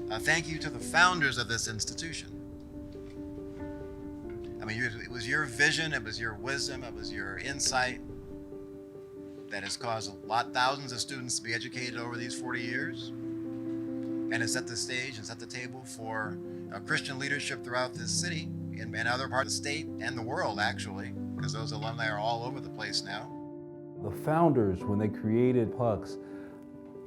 thank you to the founders of this institution. I mean, it was your vision, it was your wisdom, it was your insight that has caused thousands of students to be educated over these 40 years, and has set the stage and set the table for Christian leadership throughout this city and other parts of the state and the world, actually, because those alumni are all over the place now. The founders, when they created PUCS,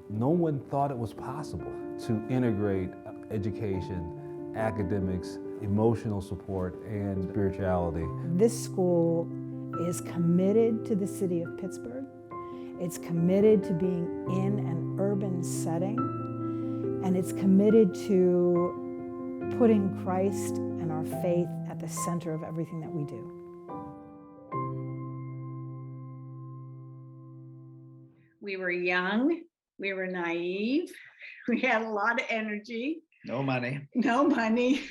no one thought it was possible to integrate education, academics, emotional support, and spirituality. This school is committed to the city of Pittsburgh. It's committed to being in an urban setting, and it's committed to putting Christ and our faith at the center of everything that we do. We were young, we were naive, we had a lot of energy. No money. No money,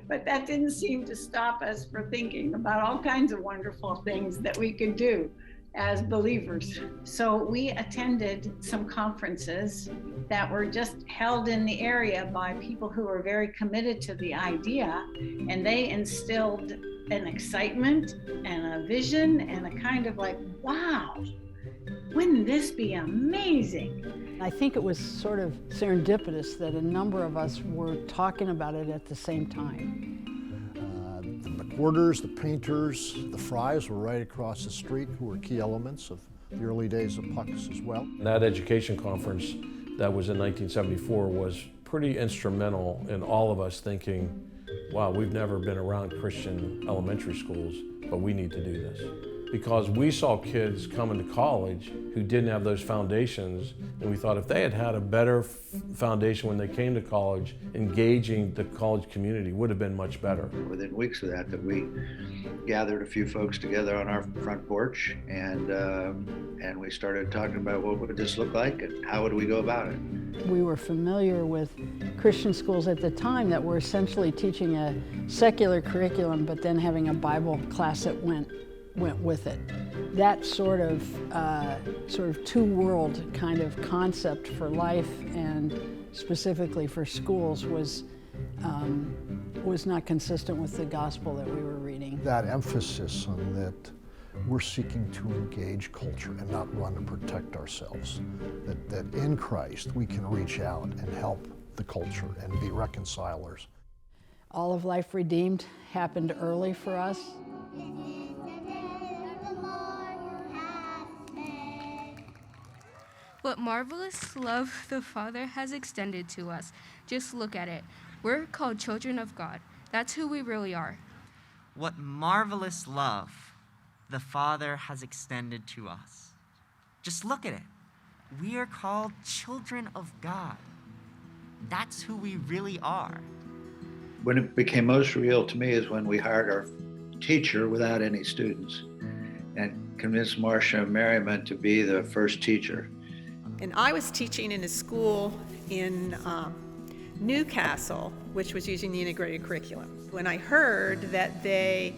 but that didn't seem to stop us from thinking about all kinds of wonderful things that we could do as believers. So we attended some conferences that were just held in the area by people who were very committed to the idea, and they instilled an excitement and a vision and a kind of like, wow, wouldn't this be amazing? I think it was sort of serendipitous that a number of us were talking about it at the same time. The McWhorters, the Painters, the Frys were right across the street, who were key elements of the early days of PUCS as well. That education conference that was in 1974 was pretty instrumental in all of us thinking, wow, we've never been around Christian elementary schools, but we need to do this. Because we saw kids coming to college who didn't have those foundations, and we thought if they had had a better foundation when they came to college, engaging the college community would have been much better. Within weeks of that we gathered a few folks together on our front porch, and we started talking about what would this look like and how would we go about it. We were familiar with Christian schools at the time that were essentially teaching a secular curriculum, but then having a Bible class that went with it. That sort of two-world kind of concept for life and specifically for schools was not consistent with the gospel that we were reading. That emphasis on that we're seeking to engage culture and not run to protect ourselves. That in Christ we can reach out and help the culture and be reconcilers. All of Life Redeemed happened early for us. What marvelous love the Father has extended to us. Just look at it. We're called children of God. That's who we really are. What marvelous love the Father has extended to us. Just look at it. We are called children of God. That's who we really are. When it became most real to me is when we hired our teacher without any students and convinced Marcia Merriman to be the first teacher. And I was teaching in a school in Newcastle, which was using the integrated curriculum. When I heard that they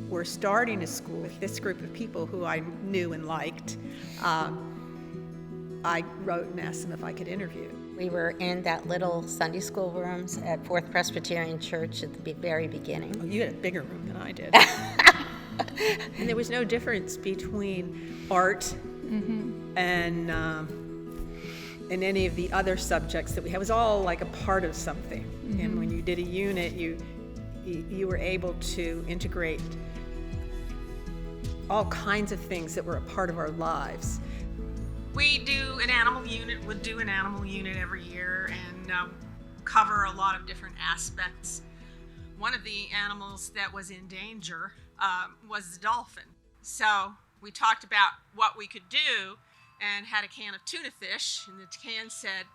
were starting a school with this group of people who I knew and liked, I wrote and asked them if I could interview. We were in that little Sunday school rooms at Fourth Presbyterian Church at the very beginning. Oh, you had a bigger room than I did. And there was no difference between art and any of the other subjects that we had. It was all like a part of something. And when you did a unit, you were able to integrate all kinds of things that were a part of our lives. We do an animal unit, would do an animal unit every year and cover a lot of different aspects. One of the animals that was in danger was the dolphin. So we talked about what we could do and had a can of tuna fish, and the can said,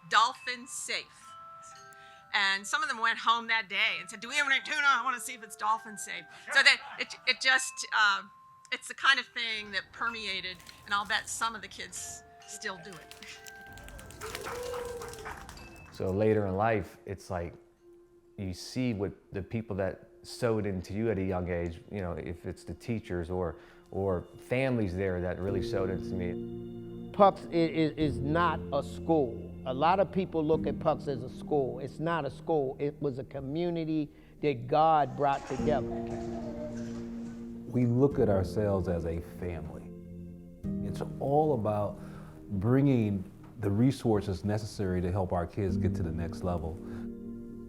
"Dolphin safe." And some of them went home that day and said, "Do we have any tuna? I want to see if it's dolphin safe." So that it just, it's the kind of thing that permeated, and I'll bet some of the kids still do it. So later in life, it's like you see what the people that sowed into you at a young age, you know, if it's the teachers or families there that really sowed into me. PUCS is not a school. A lot of people look at PUCS as a school. It's not a school. It was a community that God brought together. We look at ourselves as a family. It's all about bringing the resources necessary to help our kids get to the next level.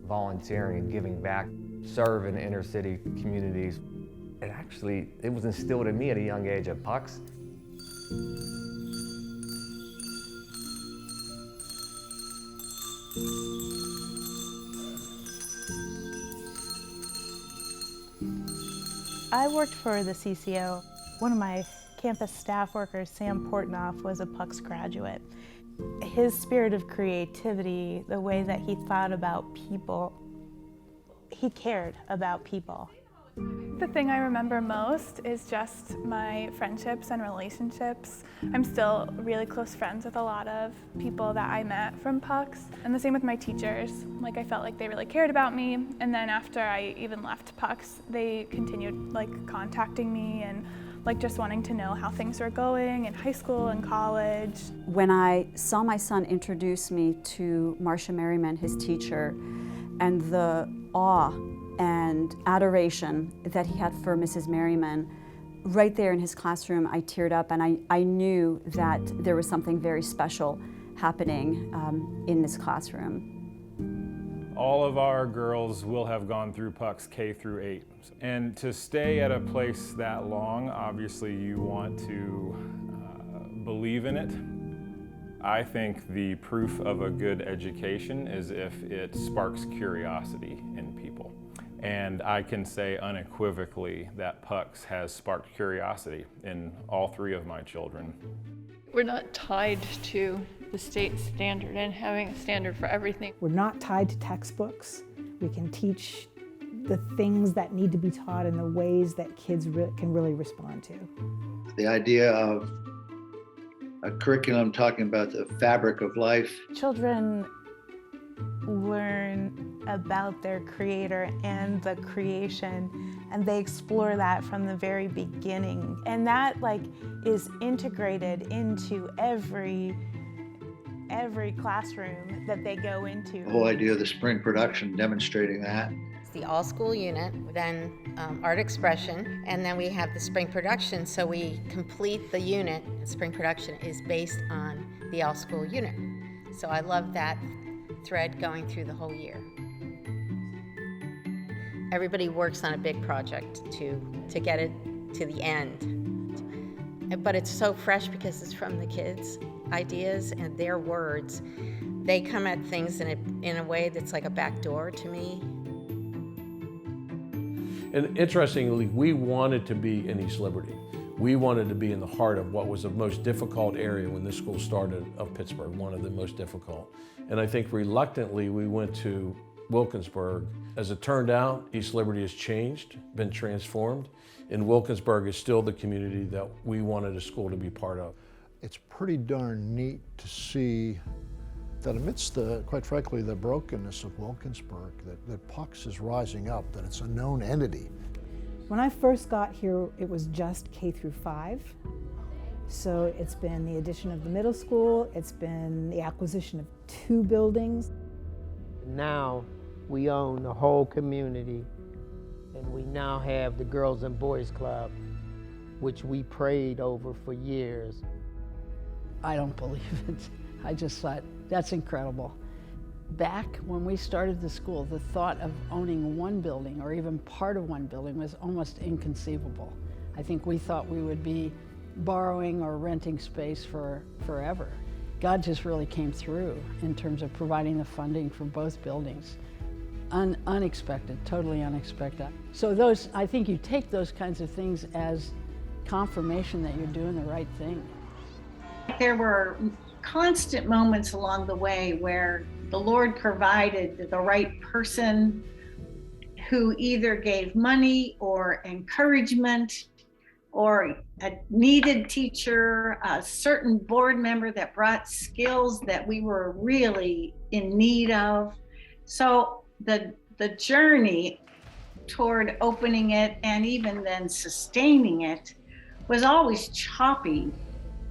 Volunteering, giving back, serve in inner city communities. It was instilled in me at a young age at PUCS. I worked for the CCO. One of my campus staff workers, Sam Portnoff, was a PUCS graduate. His spirit of creativity, the way that he thought about people, he cared about people. The thing I remember most is just my friendships and relationships. I'm still really close friends with a lot of people that I met from PUCS, and the same with my teachers. Like, I felt like they really cared about me, and then after I even left PUCS, they continued contacting me and just wanting to know how things were going in high school and college. When I saw my son introduce me to Marcia Merriman, his teacher, and the awe and adoration that he had for Mrs. Merriman, right there in his classroom, I teared up, and I knew that there was something very special happening in this classroom. All of our girls will have gone through PUCS K through 8. And to stay at a place that long, obviously you want to believe in it. I think the proof of a good education is if it sparks curiosity in people. And I can say unequivocally that PUCS has sparked curiosity in all 3 of my children. We're not tied to the state standard and having a standard for everything. We're not tied to textbooks. We can teach the things that need to be taught in the ways that kids can really respond to. The idea of a curriculum talking about the fabric of life. Children learn about their creator and the creation, and they explore that from the very beginning. And that is integrated into every classroom that they go into. The whole idea of the spring production demonstrating that. It's the all-school unit, then art expression, and then we have the spring production, so we complete the unit. Spring production is based on the all-school unit. So I love that thread going through the whole year. Everybody works on a big project to get it to the end. But it's so fresh because it's from the kids' ideas and their words. They come at things in a way that's like a back door to me. And interestingly, we wanted to be in East Liberty. We wanted to be in the heart of what was the most difficult area when this school started of Pittsburgh, one of the most difficult. And I think reluctantly we went to Wilkinsburg. As it turned out, East Liberty has changed, been transformed, and Wilkinsburg is still the community that we wanted a school to be part of. It's pretty darn neat to see that amidst quite frankly, the brokenness of Wilkinsburg, that PUCS is rising up, that it's a known entity. When I first got here, it was just K through 5. So it's been the addition of the middle school, it's been the acquisition of 2 buildings. Now we own the whole community, and we now have the Girls and Boys Club, which we prayed over for years. I don't believe it. I just thought, that's incredible. Back when we started the school, the thought of owning one building or even part of one building was almost inconceivable. I think we thought we would be borrowing or renting space for forever. God just really came through in terms of providing the funding for both buildings. Unexpected, totally unexpected. So I think you take those kinds of things as confirmation that you're doing the right thing. There were constant moments along the way where the Lord provided the right person who either gave money or encouragement or a needed teacher, a certain board member that brought skills that we were really in need of. So the journey toward opening it and even then sustaining it was always choppy,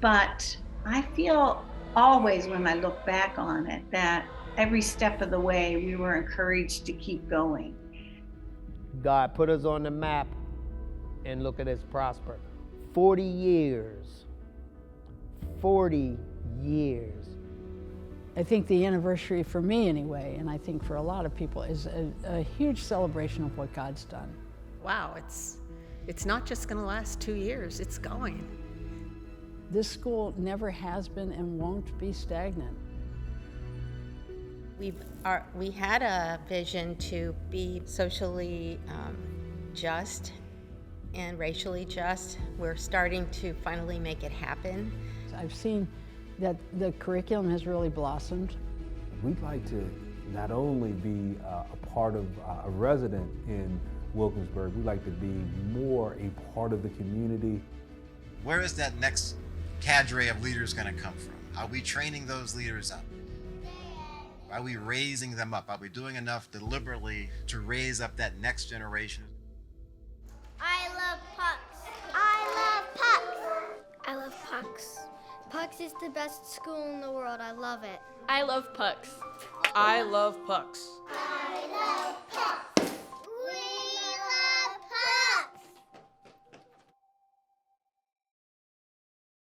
but I feel always, when I look back on it, that every step of the way we were encouraged to keep going. God put us on the map and look at us prosper. 40 years. 40 years. I think the anniversary for me anyway, and I think for a lot of people, is a huge celebration of what God's done. Wow, it's not just going to last 2 years, it's going. This school never has been and won't be stagnant. We had a vision to be socially just and racially just. We're starting to finally make it happen. I've seen that the curriculum has really blossomed. We'd like to not only be a part of a resident in Wilkinsburg, we'd like to be more a part of the community. Where is that next cadre of leaders going to come from? Are we training those leaders up? Are we raising them up? Are we doing enough deliberately to raise up that next generation? I love PUCS. I love PUCS. I love PUCS. PUCS is the best school in the world. I love it. I love PUCS. I love PUCS. I love